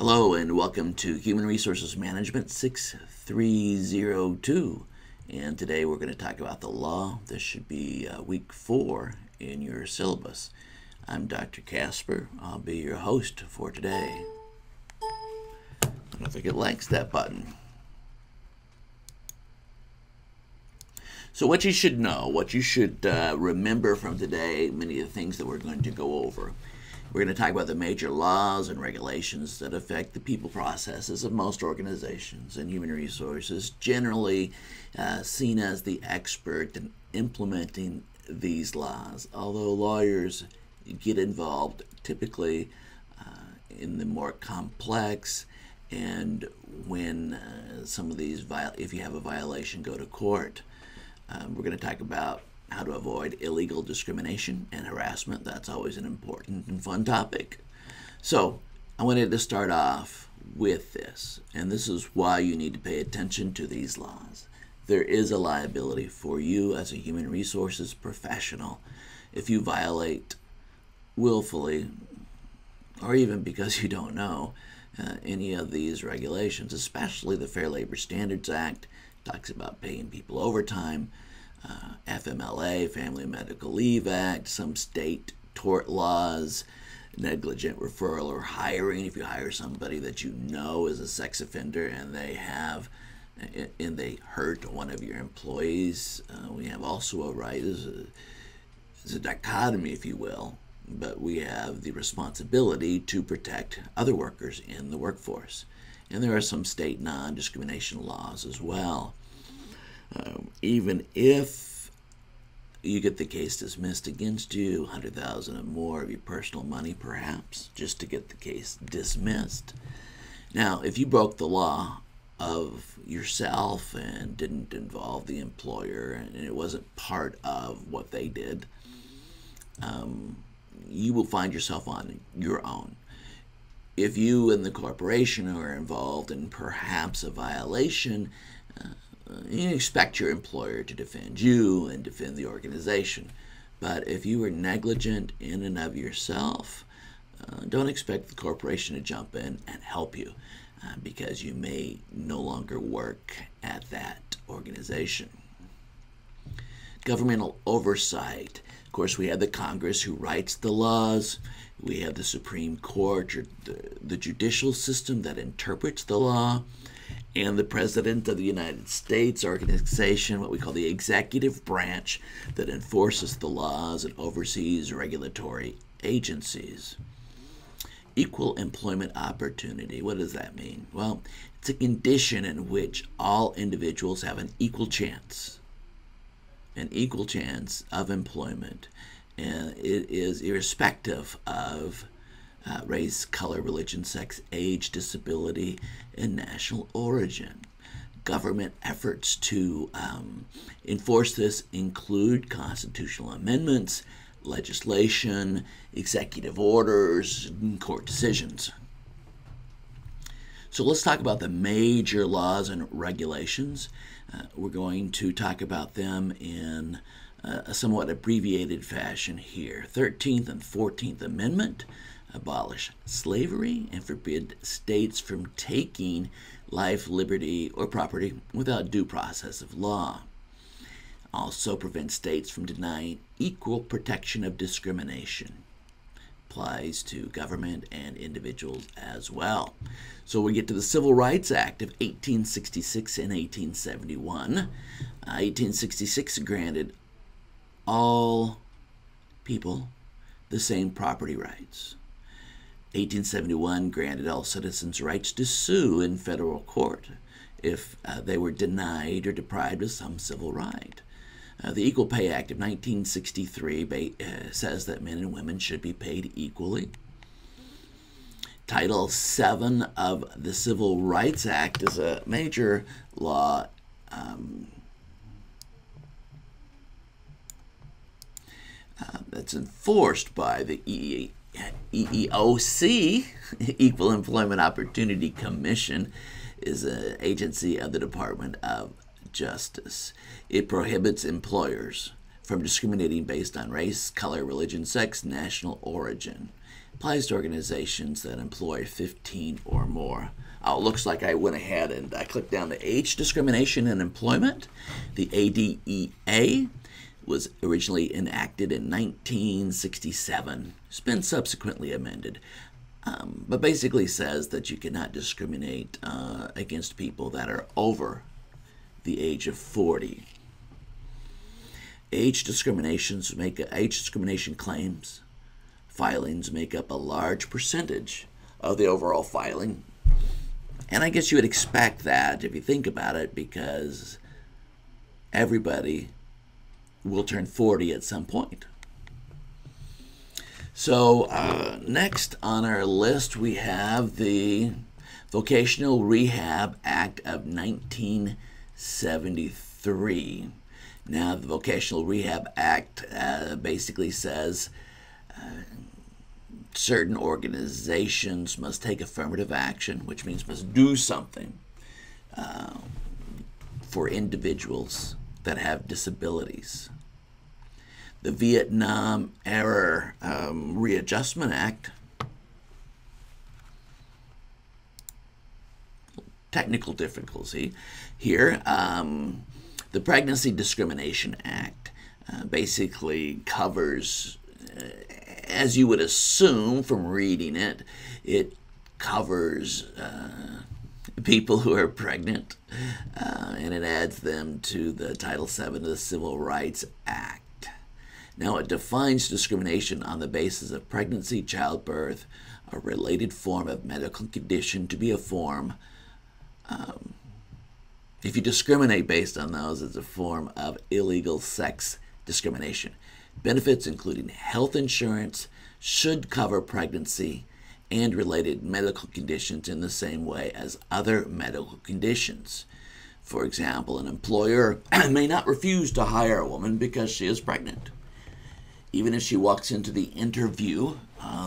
Hello and welcome to Human Resources Management 6302. And today we're going to talk about the law. This should be week 4 in your syllabus. I'm Dr. Casper. I'll be your host for today. I don't think it likes that button. So what you should know, what you should remember from today, many of the things that we're going to go over. We're going to talk about the major laws and regulations that affect the people processes of most organizations, and human resources generally seen as the expert in implementing these laws, although lawyers get involved typically in the more complex and when some of these, if you have a violation, go to court. We're going to talk about how to avoid illegal discrimination and harassment. That's always an important and fun topic. So I wanted to start off with this, and this is why you need to pay attention to these laws. There is a liability for you as a human resources professional if you violate willfully, or even because you don't know, any of these regulations, especially the Fair Labor Standards Act. Talks about paying people overtime. FMLA, Family Medical Leave Act, some state tort laws, negligent referral or hiring. If you hire somebody that you know is a sex offender and they hurt one of your employees, we have also a right. It's a dichotomy, if you will, but we have the responsibility to protect other workers in the workforce. And there are some state non-discrimination laws as well. Even if you get the case dismissed against you, $100,000 or more of your personal money perhaps, just to get the case dismissed. Now, if you broke the law of yourself and didn't involve the employer and it wasn't part of what they did, you will find yourself on your own. If you and the corporation are involved in perhaps a violation, you expect your employer to defend you and defend the organization. But if you were negligent in and of yourself, don't expect the corporation to jump in and help you because you may no longer work at that organization. Governmental oversight. Of course, we have the Congress who writes the laws. We have the Supreme Court, or the judicial system that interprets the law, and the President of the United States organization, what we call the executive branch, that enforces the laws and oversees regulatory agencies. Equal employment opportunity. What does that mean? Well, it's a condition in which all individuals have an equal chance of employment, and it is irrespective of race, color, religion, sex, age, disability, and national origin. Government efforts to enforce this include constitutional amendments, legislation, executive orders, and court decisions. So let's talk about the major laws and regulations. We're going to talk about them in a somewhat abbreviated fashion here. 13th and 14th Amendment abolish slavery and forbid states from taking life, liberty, or property without due process of law. Also prevent states from denying equal protection of discrimination. Applies to government and individuals as well. So we get to the Civil Rights Act of 1866 and 1871. 1866 granted all people the same property rights. 1871 granted all citizens rights to sue in federal court if they were denied or deprived of some civil right. The Equal Pay Act of 1963 says that men and women should be paid equally. Title VII of the Civil Rights Act is a major law that's enforced by the EEOC, Equal Employment Opportunity Commission, is an agency of the Department of Justice. It prohibits employers from discriminating based on race, color, religion, sex, national origin. Applies to organizations that employ 15 or more. Oh, it looks like I went ahead and I clicked down to age discrimination in employment. The ADEA was originally enacted in 1967. It's been subsequently amended, but basically says that you cannot discriminate against people that are over the age of 40. Age discrimination claims filings make up a large percentage of the overall filing. And I guess you would expect that if you think about it, because everybody will turn 40 at some point. So next on our list we have the Vocational Rehab Act of 1973. Now the Vocational Rehab Act basically says certain organizations must take affirmative action, which means must do something for individuals that have disabilities. The Vietnam Era Readjustment Act, technical difficulty here, the Pregnancy Discrimination Act basically covers, as you would assume from reading it, it covers people who are pregnant, and it adds them to the Title VII of the Civil Rights Act. Now, it defines discrimination on the basis of pregnancy, childbirth, a related form of medical condition to be a form. If you discriminate based on those, it's a form of illegal sex discrimination. Benefits, including health insurance, should cover pregnancy and related medical conditions in the same way as other medical conditions. For example, an employer may not refuse to hire a woman because she is pregnant, even if she walks into the interview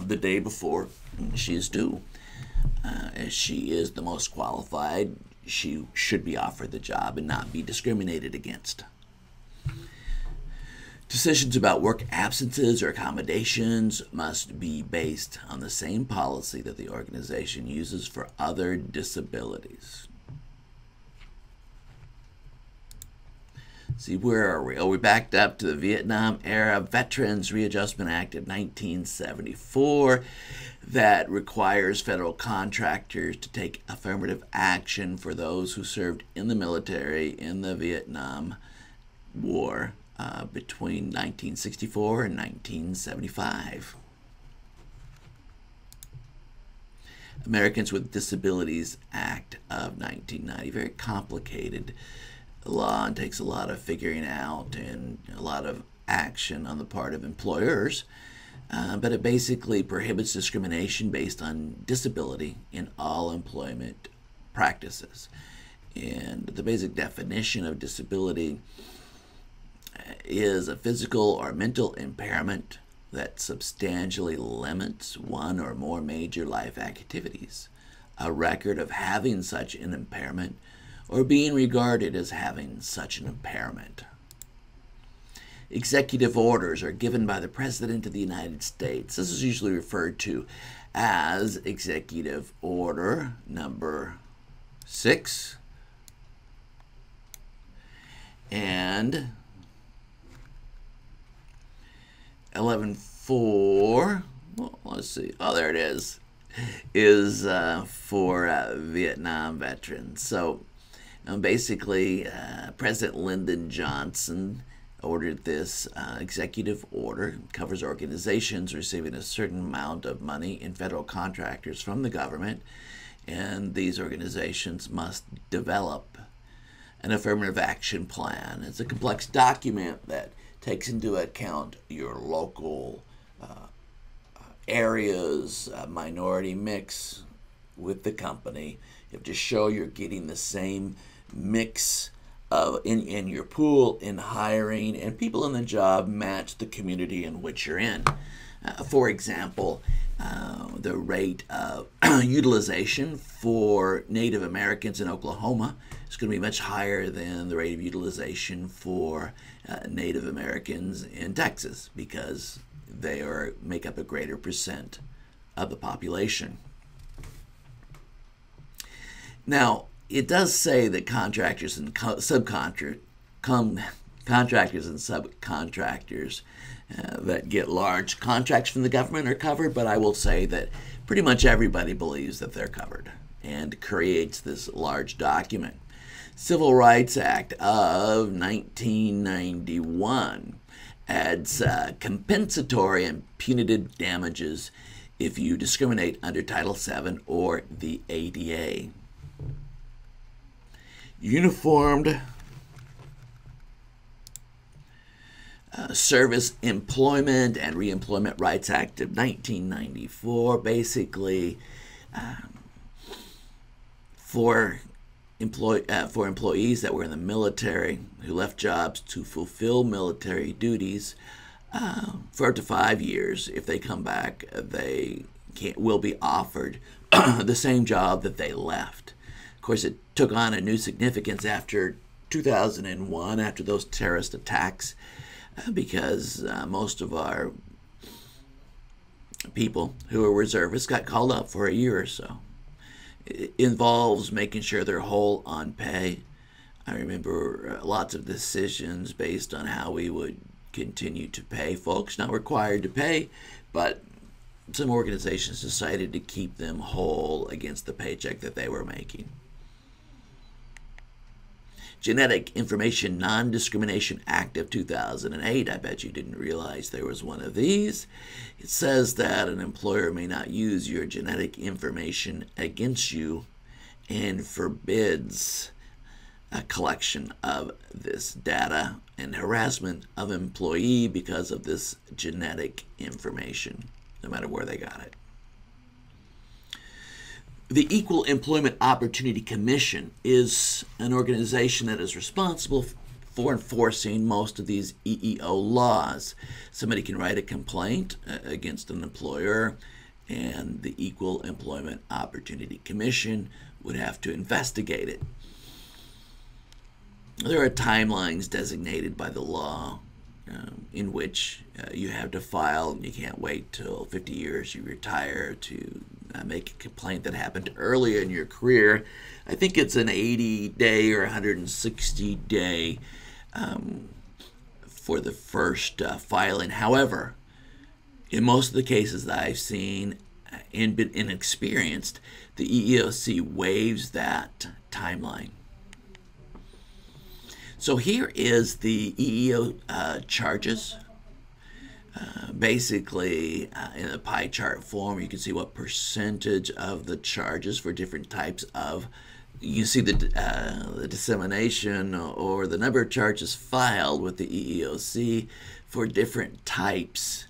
the day before she is due. As she is the most qualified, she should be offered the job and not be discriminated against. Decisions about work absences or accommodations must be based on the same policy that the organization uses for other disabilities. See, where are we? Oh, we backed up to the Vietnam Era Veterans Readjustment Act of 1974 that requires federal contractors to take affirmative action for those who served in the military in the Vietnam War between 1964 and 1975. Americans with Disabilities Act of 1990, very complicated law and takes a lot of figuring out and a lot of action on the part of employers, but it basically prohibits discrimination based on disability in all employment practices. And the basic definition of disability is a physical or mental impairment that substantially limits one or more major life activities. A record of having such an impairment or being regarded as having such an impairment. Executive orders are given by the President of the United States. This is usually referred to as Executive Order number 6 and 11.4. Well, let's see. Oh, there it is for Vietnam veterans. So basically, President Lyndon Johnson ordered this executive order. It covers organizations receiving a certain amount of money in federal contractors from the government, and these organizations must develop an affirmative action plan. It's a complex document that takes into account your local areas, minority mix with the company. You have to show you're getting the same mix of in your pool in hiring, and people in the job match the community in which you're in. For example, the rate of utilization for Native Americans in Oklahoma is going to be much higher than the rate of utilization for Native Americans in Texas, because they make up a greater percent of the population. Now, it does say that contractors and subcontractors that get large contracts from the government are covered, but I will say that pretty much everybody believes that they're covered and creates this large document. Civil Rights Act of 1991 adds compensatory and punitive damages if you discriminate under Title VII or the ADA. Uniformed Service Employment and Reemployment Rights Act of 1994, basically for employees that were in the military who left jobs to fulfill military duties for up to 5 years. If they come back, they will be offered the same job that they left. Of course, it took on a new significance after 2001, after those terrorist attacks, because most of our people who are reservists got called up for a year or so. It involves making sure they're whole on pay. I remember lots of decisions based on how we would continue to pay folks, not required to pay, but some organizations decided to keep them whole against the paycheck that they were making. Genetic Information Non-Discrimination Act of 2008. I bet you didn't realize there was one of these. It says that an employer may not use your genetic information against you and forbids a collection of this data and harassment of an employee because of this genetic information, no matter where they got it. The Equal Employment Opportunity Commission is an organization that is responsible for enforcing most of these EEO laws. Somebody can write a complaint against an employer, and the Equal Employment Opportunity Commission would have to investigate it. There are timelines designated by the law in which you have to file, and you can't wait till 50 years you retire to make a complaint that happened earlier in your career. I think it's an 80-day or 160-day for the first filing. However, in most of the cases that I've seen and experienced, the EEOC waives that timeline. So here is the EEO charges. Basically, in a pie chart form, you can see what percentage of the charges for different types of, you see the dissemination or the number of charges filed with the EEOC for different types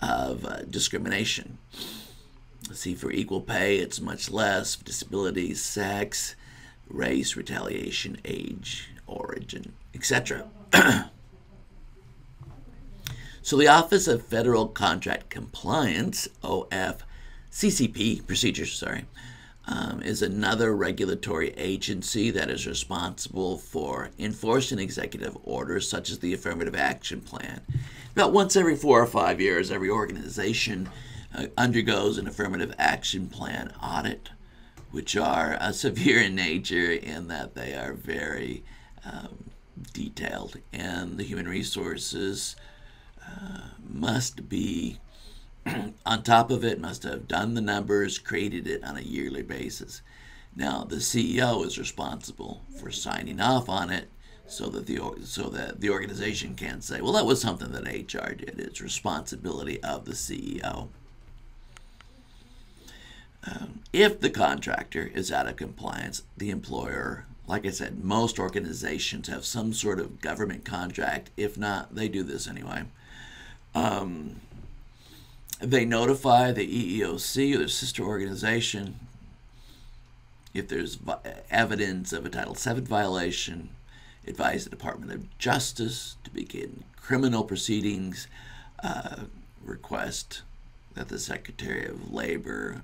of discrimination. Let's see, for equal pay, it's much less. Disability, sex, race, retaliation, age, origin, etc. So the Office of Federal Contract Compliance, OFCCP, procedures, is another regulatory agency that is responsible for enforcing executive orders such as the Affirmative Action Plan. About once every 4 or 5 years, every organization undergoes an Affirmative Action Plan audit, which are severe in nature in that they are very detailed, and the human resources must be on top of it, must have done the numbers, created it on a yearly basis. Now, the CEO is responsible for signing off on it so that the organization can't say, well, that was something that HR did. It's responsibility of the CEO. If the contractor is out of compliance, the employer, like I said, most organizations have some sort of government contract. If not, they do this anyway. They notify the EEOC or their sister organization if there's evidence of a Title VII violation, advise the Department of Justice to begin criminal proceedings, request that the Secretary of Labor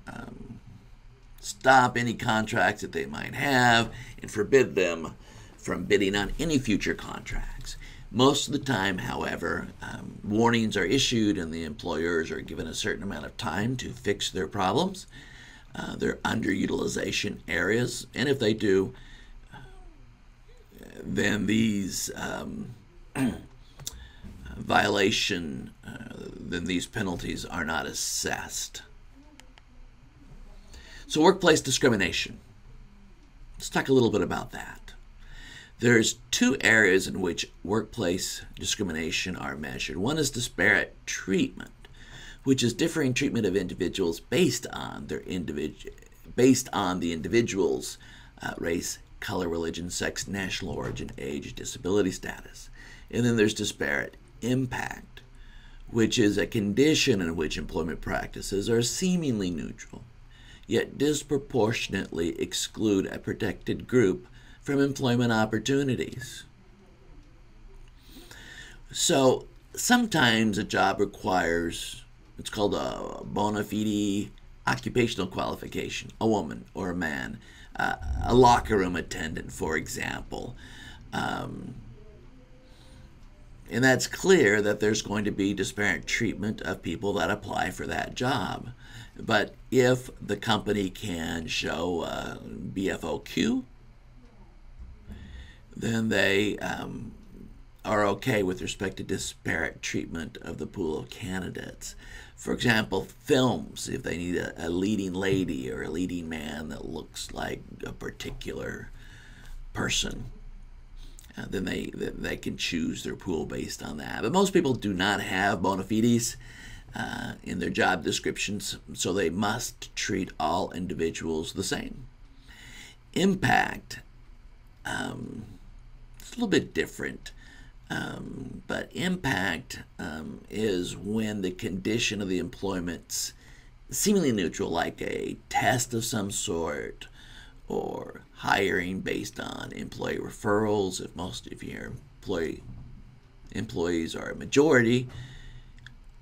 stop any contracts that they might have and forbid them from bidding on any future contracts. Most of the time, however, warnings are issued and the employers are given a certain amount of time to fix their problems, their underutilization areas, and if they do, then these then these penalties are not assessed. So workplace discrimination. Let's talk a little bit about that. There's two areas in which workplace discrimination are measured. One is disparate treatment, which is differing treatment of individuals based on the individual's race, color, religion, sex, national origin, age, disability status. And then there's disparate impact, which is a condition in which employment practices are seemingly neutral, yet disproportionately exclude a protected group from employment opportunities. So sometimes a job requires, it's called a bona fide occupational qualification, a woman or a man, a locker room attendant, for example. And that's clear that there's going to be disparate treatment of people that apply for that job. But if the company can show BFOQ, then they are okay with respect to disparate treatment of the pool of candidates. For example, films, if they need a leading lady or a leading man that looks like a particular person, then they can choose their pool based on that. But most people do not have bona fides in their job descriptions, so they must treat all individuals the same. Impact, it's a little bit different, but impact is when the condition of the employment's seemingly neutral, like a test of some sort, or hiring based on employee referrals. If most of your employees are a majority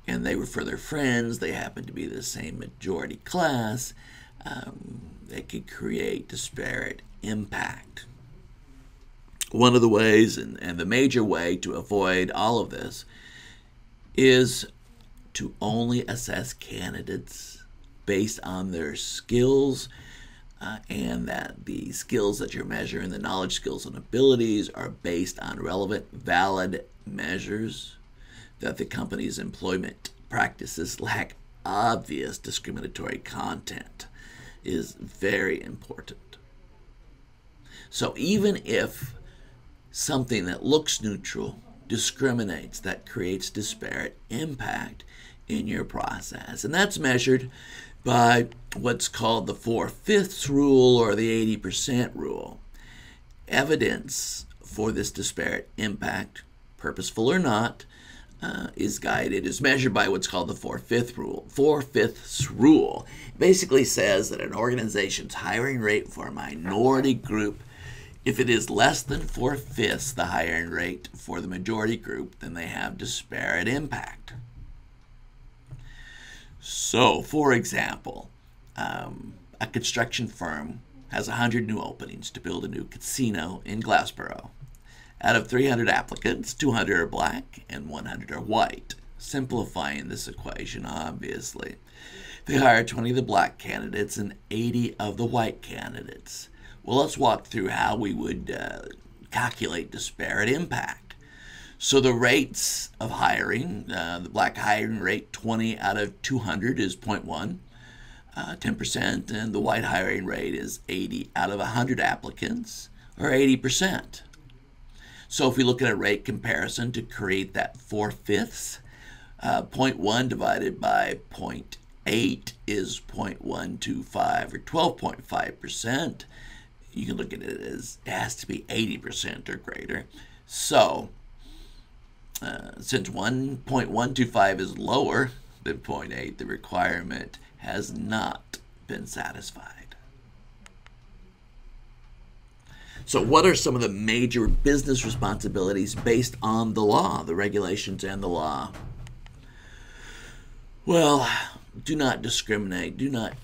and they refer their friends, they happen to be the same majority class, that could create disparate impact. One of the ways, and the major way to avoid all of this, is to only assess candidates based on their skills, and that the skills that you're measuring, the knowledge, skills, and abilities, are based on relevant, valid measures, that the company's employment practices lack obvious discriminatory content is very important. So even if something that looks neutral discriminates, that creates disparate impact in your process. And that's measured by what's called the 4/5 rule or the 80% rule. Evidence for this disparate impact, purposeful or not, is measured by what's called the 4/5 rule. 4/5 rule basically says that an organization's hiring rate for a minority group, if it is less than 4/5 the hiring rate for the majority group, then they have disparate impact. So, for example, a construction firm has 100 new openings to build a new casino in Glassboro. Out of 300 applicants, 200 are black and 100 are white. Simplifying this equation, obviously. They hire 20 of the black candidates and 80 of the white candidates. Well, let's walk through how we would calculate disparate impact. So the rates of hiring, the black hiring rate, 20 out of 200 is 0.1, 10%, and the white hiring rate is 80 out of 100 applicants, or 80%. So if we look at a rate comparison to create that 4/5, 0.1 divided by 0.8 is 0.125, or 12.5%. You can look at it as it has to be 80% or greater. So since 1.125 is lower than 0.8, the requirement has not been satisfied. So what are some of the major business responsibilities based on the law, the regulations and the law? Well, do not discriminate. Do not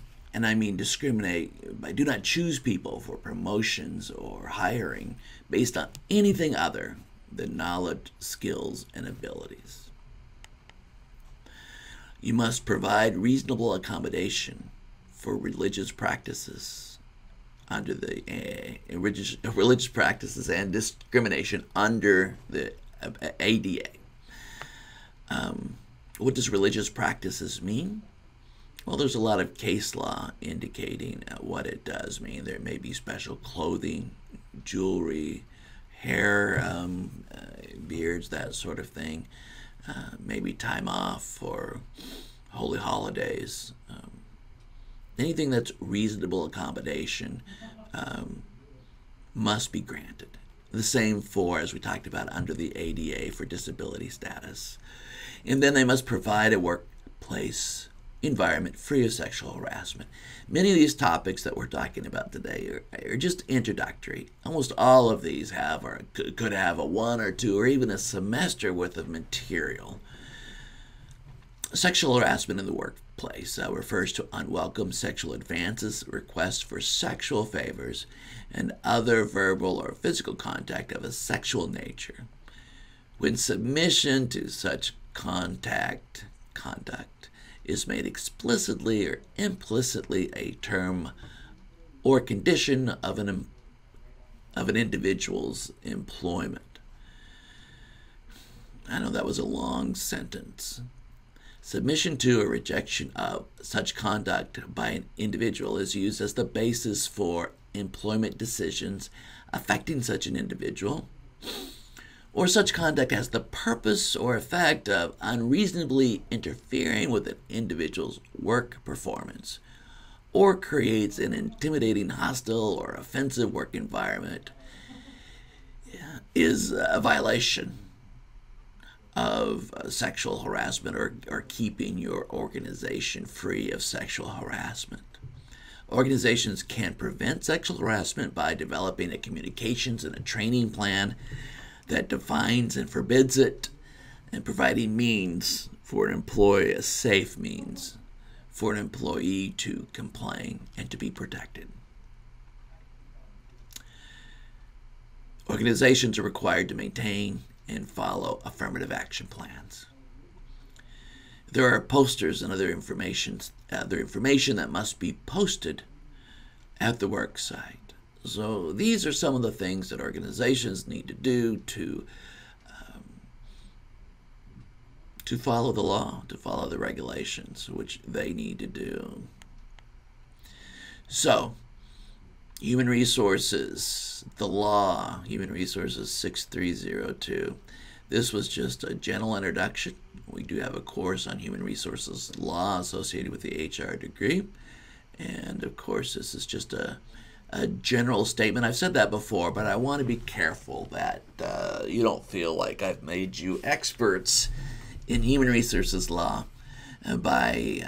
choose people for promotions or hiring based on anything other the knowledge, skills, and abilities. You must provide reasonable accommodation for religious practices under the religious practices and discrimination under the ADA. What does religious practices mean? Well, there's a lot of case law indicating what it does mean. There may be special clothing, jewelry, hair, beards, that sort of thing. Maybe time off for holy holidays. Anything that's reasonable accommodation must be granted. The same for, as we talked about, under the ADA for disability status. And then they must provide a workplace environment free of sexual harassment. Many of these topics that we're talking about today are just introductory. Almost all of these have or could have a 1 or 2 or even a semester worth of material. Sexual harassment in the workplace refers to unwelcome sexual advances, requests for sexual favors, and other verbal or physical contact of a sexual nature. When submission to such conduct is made explicitly or implicitly a term or condition of an individual's employment. I know that was a long sentence. Submission to or rejection of such conduct by an individual is used as the basis for employment decisions affecting such an individual, or such conduct has the purpose or effect of unreasonably interfering with an individual's work performance, or creates an intimidating, hostile, or offensive work environment, is a violation of sexual harassment or keeping your organization free of sexual harassment. Organizations can prevent sexual harassment by developing a communications and a training plan that defines and forbids it, and providing means for an employee, a safe means for an employee to complain and to be protected. Organizations are required to maintain and follow affirmative action plans. There are posters and other information that must be posted at the work site. So these are some of the things that organizations need to do to follow the law, to follow the regulations, which they need to do. So, human resources, the law, Human Resources 6302. This was just a general introduction. We do have a course on human resources law associated with the HR degree. And of course, this is just a general statement. I've said that before, but I want to be careful that you don't feel like I've made you experts in human resources law by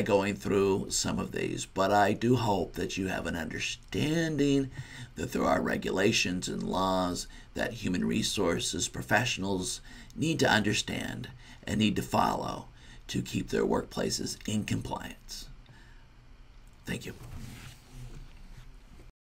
going through some of these. But I do hope that you have an understanding that there are regulations and laws that human resources professionals need to understand and need to follow to keep their workplaces in compliance. Thank you.